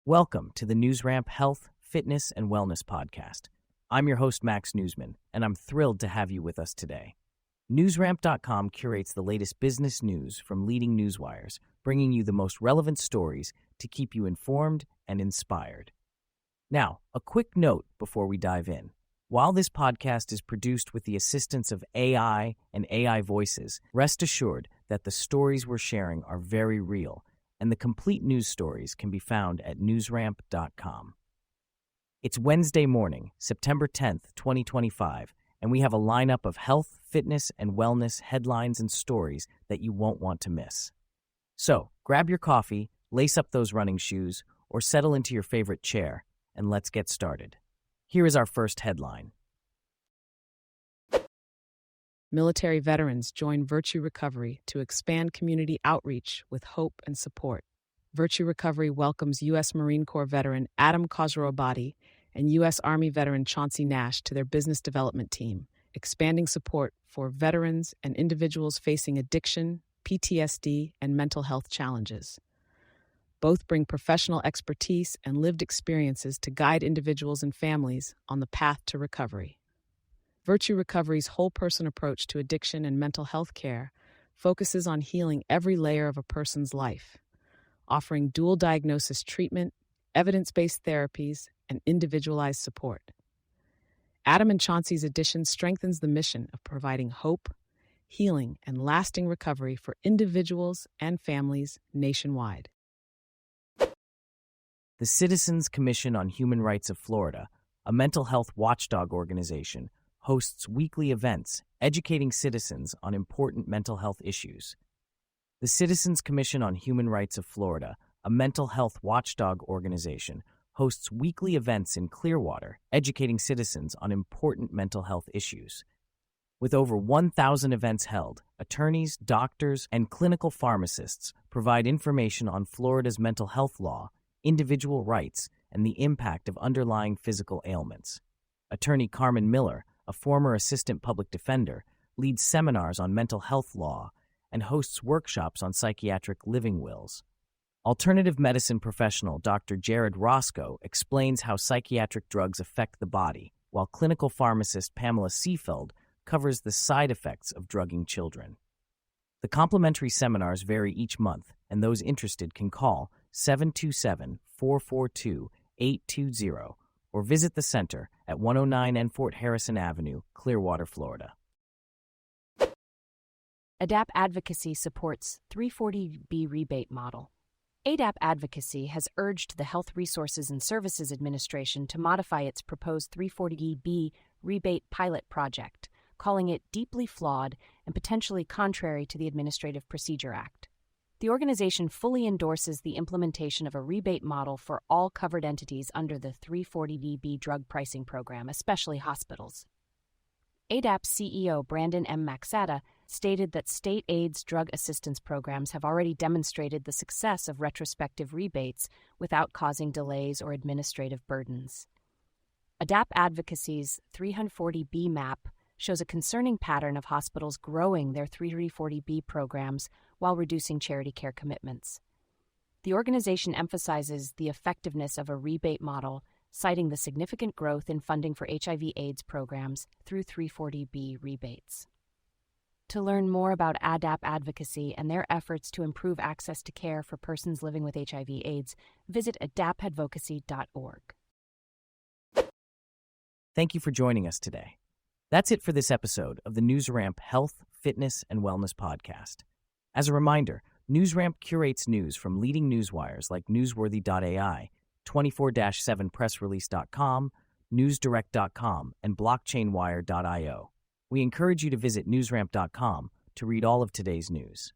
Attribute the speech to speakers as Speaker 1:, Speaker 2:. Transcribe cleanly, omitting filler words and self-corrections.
Speaker 1: Welcome to the NewsRamp Health, Fitness, and Wellness Podcast. I'm your host, Max Newsman, and I'm thrilled to have you with us today. NewsRamp.com curates the latest business news from leading newswires, bringing you the most relevant stories to keep you informed and inspired. Now, a quick note before we dive in. While this podcast is produced with the assistance of AI and AI voices, rest assured that the stories we're sharing are very real, and the complete news stories can be found at newsramp.com. It's Wednesday morning, September 10th, 2025, and we have a lineup of health, fitness, and wellness headlines and stories that you won't want to miss. So, grab your coffee, lace up those running shoes, or settle into your favorite chair, and let's get started. Here is our first headline.
Speaker 2: Military veterans join Virtue Recovery to expand community outreach with hope and support. Virtue Recovery welcomes U.S. Marine Corps veteran ADAP Khosroabadi and U.S. Army veteran Chauncy Nash to their business development team, expanding support for veterans and individuals facing addiction, PTSD, and mental health challenges. Both bring professional expertise and lived experiences to guide individuals and families on the path to recovery. Virtue Recovery's whole-person approach to addiction and mental health care focuses on healing every layer of a person's life, offering dual diagnosis treatment, evidence-based therapies, and individualized support. Adam and Chauncy's addition strengthens the mission of providing hope, healing, and lasting recovery for individuals and families nationwide.
Speaker 1: The Citizens Commission on Human Rights of Florida, a mental health watchdog organization, hosts weekly events educating citizens on important mental health issues. The Citizens Commission on Human Rights of Florida, a mental health watchdog organization, hosts weekly events in Clearwater educating citizens on important mental health issues. With over 1,000 events held, attorneys, doctors, and clinical pharmacists provide information on Florida's mental health law, individual rights, and the impact of underlying physical ailments. Attorney Carmen Miller, a former assistant public defender, leads seminars on mental health law and hosts workshops on psychiatric living wills. Alternative medicine professional Dr. Jared Roscoe explains how psychiatric drugs affect the body, while clinical pharmacist Pamela Seefeld covers the side effects of drugging children. The complimentary seminars vary each month, and those interested can call 727-442-820 or visit the center at 109 and Fort Harrison Avenue, Clearwater, Florida.
Speaker 3: ADAP Advocacy supports 340B rebate model. ADAP Advocacy has urged the Health Resources and Services Administration to modify its proposed 340B rebate pilot project, calling it deeply flawed and potentially contrary to the Administrative Procedure Act. The organization fully endorses the implementation of a rebate model for all covered entities under the 340B drug pricing program, especially hospitals. ADAP CEO Brandon M. Maxata stated that state AIDS drug assistance programs have already demonstrated the success of retrospective rebates without causing delays or administrative burdens. ADAP Advocacy's 340B map shows a concerning pattern of hospitals growing their 340B programs while reducing charity care commitments. The organization emphasizes the effectiveness of a rebate model, citing the significant growth in funding for HIV/AIDS programs through 340B rebates. To learn more about ADAP Advocacy and their efforts to improve access to care for persons living with HIV/AIDS, visit adapadvocacy.org.
Speaker 1: Thank you for joining us today. That's it for this episode of the NewsRamp Health, Fitness, and Wellness Podcast. As a reminder, NewsRamp curates news from leading newswires like Newsworthy.ai, 24-7pressrelease.com, NewsDirect.com, and BlockchainWire.io. We encourage you to visit newsramp.com to read all of today's news.